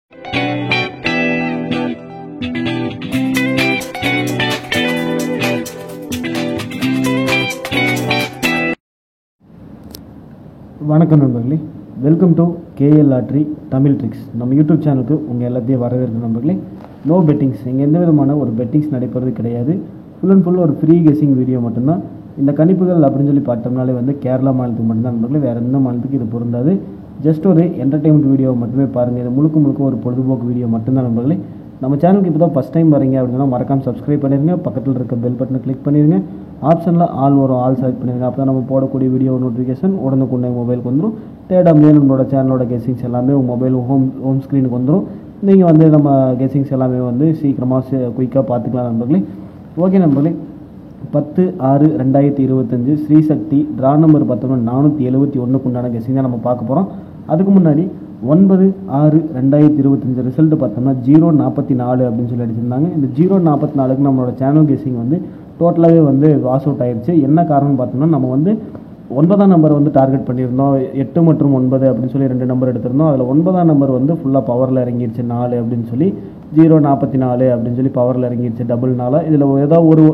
வணக்கம் நண்பர்களே, welcome to KL lottery Tamil tricks. நம்ம யூடியூப் சேனலுக்கு உங்கள் எல்லாத்தையும் வரவேற்கும் நண்பர்களே. நோ பெட்டிங்ஸ், இங்கே எந்த விதமான ஒரு பெட்டிங்ஸ் நடைபெறது கிடையாது. ஃபுல் அண்ட் ஃபுல் ஒரு ஃப்ரீ கெஸிங் வீடியோ மட்டும்தான். இந்த கணிப்புகள் அப்படின்னு சொல்லி பார்த்தோம்னாலே வந்து கேரளா மாநிலத்துக்கு மட்டும்தான் நண்பர்களே, வேறு எந்த மாநிலத்துக்கு இது பொருந்தாது. ஜஸ்ட் ஒரு என்டர்டெயின்மெண்ட் வீடியோ மட்டுமே பாருங்கள். இது முழுக்க ஒரு பொழுதுபோக்கு வீடியோ மட்டும்தான் நண்பர்களே. நம்ம சேனலுக்கு இப்போ தான் ஃபஸ்ட் டைம் வரீங்க அப்படின்னா மறக்காமல் சப்ஸ்கிரைப் பண்ணிடுங்க. பக்கத்தில் இருக்க பெல் பட்டனை கிளிக் பண்ணிடுங்க. ஆப்ஷனில் ஆல் வரும், ஆல் செலக்ட் பண்ணிடுங்க. அப்போ தான் நம்ம போடக்கூடிய வீடியோ நோட்டிஃபிகேஷன் உடனுக்குடனே மொபைலுக்கு வந்துடும். தேடாமே நம்மளோட சேனலோட கெஸிங்ஸ் எல்லாமே உங்கள் மொபைல் ஹோம் ஸ்க்ரீனுக்கு வந்துடும். நீங்கள் வந்து நம்ம கெஸிங்ஸ் எல்லாமே வந்து சீக்கிரமாக குயிக்காக பார்த்துக்கலாம் நண்பர்களே. ஓகே நண்பர்களே, 10/6/2025 ஸ்ரீசக்தி ட்ரா நம்பர் பார்த்தோம்னா 471 உண்டான கெஸிங் தான் நம்ம பார்க்க போகிறோம். அதுக்கு முன்னாடி 9/6/2025 ரிசல்ட் பார்த்தோம்னா 044 அப்படின்னு சொல்லி அடிச்சிருந்தாங்க. இந்த 044க்கு நம்மளோட சேனல் கெஸிங் வந்து டோட்டலாகவே வந்து வாஷ் அவுட் ஆயிடுச்சு. என்ன காரணம்னு பார்த்தோம்னா, நம்ம வந்து 9ஆம் நம்பர் வந்து டார்கெட் பண்ணியிருந்தோம். 8 மற்றும் 9 அப்படின்னு சொல்லி 2 நம்பர் எடுத்திருந்தோம். அதில் 9ஆம் நம்பர் வந்து ஃபுல்லாக பவரில் இறங்கிடுச்சு 4 அப்படின்னு சொல்லி 044 அப்படின்னு சொல்லி பவரில் இறங்கிடுச்சு டபுள் 4. இதில் ஏதோ ஒரு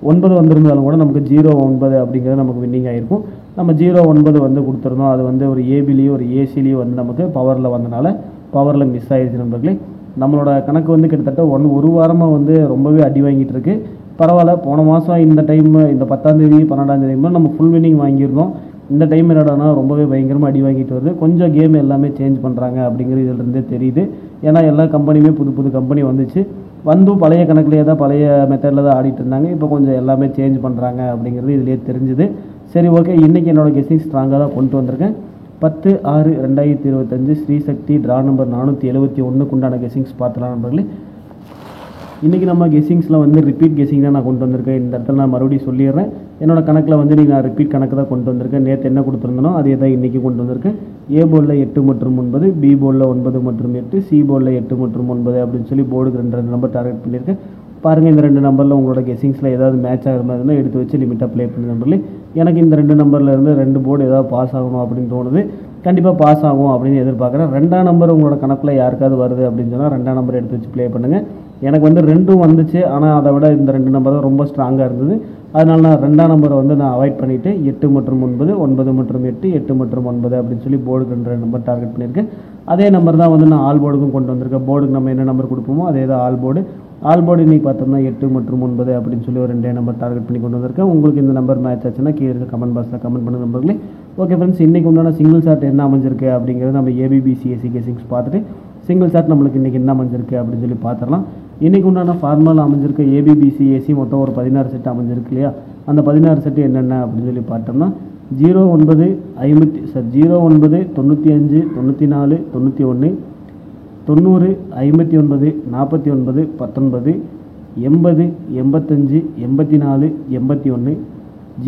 9 வந்திருந்தாலும் கூட நமக்கு 0-9 அப்படிங்கிறது நமக்கு வின்னிங் ஆகிருக்கும். நம்ம 0-9 வந்து கொடுத்துருந்தோம். அது வந்து ஒரு ஏபிலேயும் ஒரு ஏசிலேயும் வந்து நமக்கு பவரில் வந்தனால பவரில் மிஸ் ஆகிடுச்சு நண்பர்களே. நம்மளோட கணக்கு வந்து கிட்டத்தட்ட ஒரு வாரமாக வந்து ரொம்பவே அடி வாங்கிட்டு இருக்கு. பரவாயில்ல, போன மாதம் இந்த டைம் இந்த 10ஆம் தேதி 12ஆம் தேதி நம்ம ஃபுல் வின்னிங் வாங்கியிருந்தோம். இந்த டைம் என்னடானா ரொம்பவே பயங்கரமாக அடி வாங்கிட்டு வருது. கொஞ்சம் கேம் எல்லாமே சேஞ்ச் பண்ணுறாங்க அப்படிங்கிறது இதிலிருந்தே தெரியுது. ஏன்னா எல்லா கம்பெனியுமே புது கம்பெனி வந்துச்சு. பழைய கணக்குலேயே தான் பழைய மெத்தடில் தான் ஆடிட்டு இருந்தாங்க. இப்போ கொஞ்சம் எல்லாமே சேஞ்ச் பண்ணுறாங்க அப்படிங்கிறது இதிலே தெரிஞ்சுது. சரி, ஓகே, இன்றைக்கி என்னோடய கெஸிங் ஸ்ட்ராங்காக தான் கொண்டு வந்திருக்கேன். 10/6/2025 ஸ்ரீசக்தி ட்ரா நம்பர் 471 உண்டான கெஸிங்ஸ் பார்த்துலாம் நண்பர்களே. இன்றைக்கி நம்ம கெஸிங்ஸில் வந்து ரிப்பீட் கெஸிங் தான் நான் கொண்டு வந்திருக்கேன். இந்த இடத்துல நான் மறுபடியும் சொல்லிடுறேன். என்னோடய கணக்கில் வந்து நான் ரிப்பீட் கணக்கு தான் கொண்டு வந்திருக்கேன். நேற்று என்ன கொடுத்துருந்தனோ அதே தான் இன்றைக்கி கொண்டு வந்திருக்கேன். ஏ போர்டில் 8 மற்றும் 9, பி போர்டில் 9 மற்றும் 8, சி போர்டில் 8 மற்றும் 9 அப்படின்னு சொல்லி போர்டுக்கு 2 நம்பர் டார்கெட் பண்ணியிருக்கேன். பாருங்கள், இந்த 2 நம்பரில் உங்களோட கெஸிங்ஸில் ஏதாவது மேட்ச் ஆகிற மாதிரி இருந்தால் எடுத்து வச்சு லிமிட்டாக ப்ளே பண்ணி நம்பர்லேயே. எனக்கு இந்த 2 நம்பரில் இருந்து 2 போர்டு ஏதாவது பாஸ் ஆகணும் அப்படின்னு தோணுது. கண்டிப்பாக பாஸ் ஆகும் அப்படின்னு எதிர்பார்க்குறேன். 2ஆம் நம்பர் உங்களோட கணக்கில் யாருக்காவது வருது அப்படின்னு சொன்னால் 2ஆம் நம்பர் எடுத்து வச்சு ப்ளே பண்ணுங்கள். எனக்கு வந்து 2ம் வந்துச்சு, ஆனால் அதை விட இந்த 2 நம்பர் தான் ரொம்ப ஸ்ட்ராங்காக இருந்தது. அதனால நான் 2ஆம் நம்பரை வந்து நான் அவாய்ட் பண்ணிவிட்டு 8 மற்றும் 9, 9 மற்றும் 8, 8 மற்றும் 9 அப்படின்னு சொல்லி போர்டுக்கு 2 நம்பர் டார்கெட் பண்ணியிருக்கேன். அதே நம்பர் தான் வந்து நான் ஆல் போர்டுக்கும் கொண்டு வந்திருக்கேன். போர்டுக்கு நம்ம என்ன நம்பர் கொடுப்போமோ அதே தான் ஆல் போர்டு. ஆல் போர்டு இன்றைக்கி பார்த்தோம்னா 8 மற்றும் 9 அப்படின்னு சொல்லி ஒரு 2 நம்பர் டார்கெட் பண்ணி கொண்டு வந்திருக்கேன். உங்களுக்கு இந்த நம்பர் மேட்ச் ஆச்சுன்னா கீழே இருக்க கமெண்ட் பாக்ஸில் கமெண்ட் பண்ண நம்பர்களே. ஓகே ஃப்ரெண்ட்ஸ், இன்றைக்கி உண்டான சிங்கிள் ஷாட் என்ன அமைஞ்சிருக்கு அப்படிங்கிறது நம்ம ஏபிபிசிஎஸ்சி கெஸிங்ஸ் பார்த்துட்டு சிங்கிள் ஷாட் நம்மளுக்கு இன்றைக்கி என்ன அமைஞ்சிருக்கு அப்படின்னு சொல்லி பார்த்துடலாம். இன்றைக்கி உண்டான ஃபார்முலா அமைஞ்சிருக்க ஏபிபிசிஎஸ்சி மொத்தம் ஒரு 16 செட் அமைஞ்சிருக்கு இல்லையா? அந்த 16 செட்டு என்னென்ன அப்படின்னு சொல்லி பார்த்தோம்னா 09 95 94 91 90 59 49 19 80 85 84 81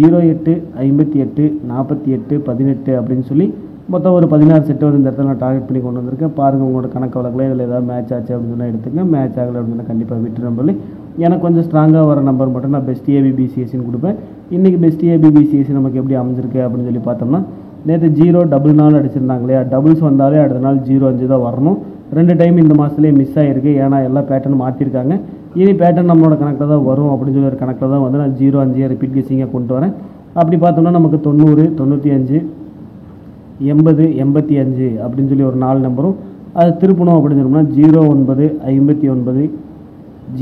08 58 48 18 அப்படின்னு சொல்லி மொத்தம் ஒரு 16 செட்டு வந்து இந்த இடத்துல நான் டார்கெட் பண்ணி கொண்டு வந்திருக்கேன். பாருங்கள், உங்களோட கணக்கு வழக்கில் இதில் ஏதாவது மேட்ச் ஆச்சு அப்படின்னு சொன்னால் எடுத்துங்க. மேட்ச் ஆகலை அப்படின்னு கண்டிப்பாக விட்டு நம்பர்ல எனக்கு கொஞ்சம் ஸ்ட்ராங்காக வர நம்பர் மட்டும் நான் பெஸ்ட் ஏபிபிசிஎஸ்சின்னு கொடுப்பேன். இன்றைக்கி பெஸ்ட் ஏபிபிசிஎஸ்சி நமக்கு எப்படி அமைஞ்சிருக்கு அப்படின்னு சொல்லி பார்த்தோம்னா, நேற்று 0-4 அடிச்சிருந்தாங்க இல்லையா? டபுள்ஸ் வந்தாலே அடுத்த நாள் 0-5 தான் வரணும். 2 டைம் இந்த மாதத்துலேயே மிஸ் ஆகிருக்கு. ஏன்னா எல்லா பேட்டர்ன் மாற்றிருக்காங்க. இனி பேட்டர்ன் நம்மளோட கணக்கில் தான் வரும் அப்படின்னு சொல்லி ஒரு கணக்கில் தான் வந்து நான் 0-5 ரிப்பீட் கெஸிங்காக கொண்டு வரேன். அப்படி பார்த்தோம்னா நமக்கு 90 95 80 85 அப்படின்னு சொல்லி ஒரு 4 நம்பரும் அது திருப்பணும் அப்படின்னு சொன்னோம்னா 09 59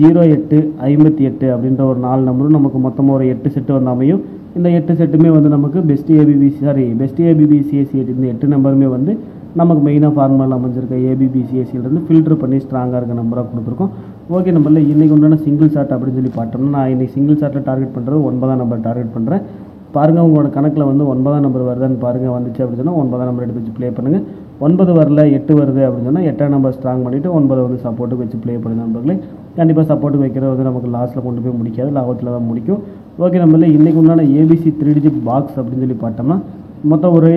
08 58 அப்படின்ற ஒரு 4 நம்பரும் நமக்கு மொத்தமாக ஒரு 8 செட்டு வந்து அமையும். இந்த 8 செட்டுமே வந்து நமக்கு பெஸ்ட் ஏபிபிசிஎஸ்சி இந்த 8 நம்பருமே வந்து நமக்கு மெயினாக ஃபார்முலா அமைஞ்சிருக்க ஏபிபிசிஎஸ்சியிலேருந்து ஃபில்டர் பண்ணி ஸ்ட்ராங்காக இருக்க நம்பராக கொடுத்துருக்கோம். ஓகே, நம்பரில் இன்றைக்கி உண்டான சிங்கிள் ஷாட் அப்படின்னு சொல்லி பார்த்தோம்னா, நான் இன்றைக்கி சிங்கிள் ஷாட்டில் டார்கெட் பண்ணுறது 9ஆம் நம்பர் டார்கெட் பண்ணுறேன். பாருங்கள், உங்களோட கணக்கில் வந்து 9ஆம் நம்பர் வருதான்னு பாருங்கள். வந்துச்சு அப்படின்னு சொன்னால் 9ஆம் நம்பர் எடுத்து வச்சு ப்ளே பண்ணுங்கள். 9 வரல 8 வருது அப்படின்னு சொன்னால் 8ஆம் நம்பர் ஸ்ட்ராங் பண்ணிவிட்டு 9 வந்து சப்போர்ட்டுக்கு வச்சு ப்ளே பண்ணுங்க நண்பர்களே. கண்டிப்பாக சப்போர்ட்டுக்கு வைக்கிறது வந்து நமக்கு லாஸ்ட்டில் கொண்டு போய் முடிக்காது, லாபத்தில் தான் முடிக்கும். ஓகே, நம்மள இன்றைக்கி உண்டான ஏபிசி 3 டிஜிட் பாக்ஸ் அப்படின்னு சொல்லி பார்த்தோம்னா மொத்தம் ஒரு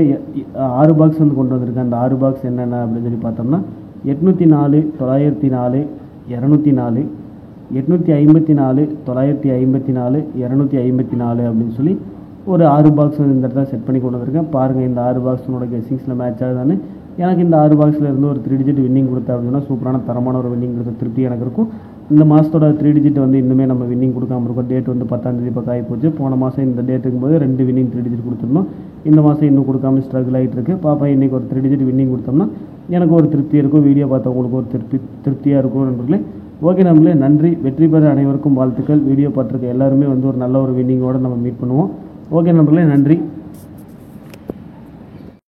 6 பாக்ஸ் வந்து கொண்டு வந்திருக்கேன். அந்த 6 பாக்ஸ் என்னென்ன அப்படின்னு சொல்லி பார்த்தோம்னா 804 904 204 854 954 254 அப்படின்னு சொல்லி ஒரு 6 பாக்ஸ் வந்து இந்த இடத்துல செட் பண்ணி கொண்டு வந்திருக்கேன். பாருங்கள், இந்த 6 பாக்ஸோட கெஸிங்ஸில் மேட்ச் ஆகுதான்னு எனக்கு இந்த 6 பாக்ஸில் இருந்து ஒரு 3 டிஜிட் வின்னிங் கொடுத்தா அப்படின்னா சூப்பரான தரமான ஒரு வின்னிங் கொடுத்த திருப்தி எனக்கு இருக்கும். இந்த மாதத்தோட 3 டிஜிட் வந்து இன்னுமே நம்ம வின்னிங் கொடுக்காம இருக்கோம். டேட் வந்து 10ஆம் தேதி பக்கம் ஆகி போச்சு. போன மாதம் இந்த டேட்டுக்கும் போது 2 வின்னிங் 3 டிஜிட் கொடுத்துருந்தோம். இந்த மாதம் இன்னும் கொடுக்காம ஸ்ட்ரகிள் ஆகிட்டு இருக்கு. பாப்பா இன்றைக்கி ஒரு 3 டிஜிட் வின்னிங் கொடுத்தோம்னா எனக்கு ஒரு திருப்தி இருக்கும். வீடியோ பார்த்தவங்களுக்கு ஒரு திருப்தியாக இருக்கும் நண்பர்களே. ஓகே நண்பர்களே, நன்றி. வெற்றி பெற அனைவருக்கும் வாழ்த்துக்கள். வீடியோ பார்த்துருக்க எல்லாருமே வந்து ஒரு நல்ல ஒரு வின்னிங்கோடு நம்ம மீட் பண்ணுவோம். ஓகே நண்பர்களே, நன்றி.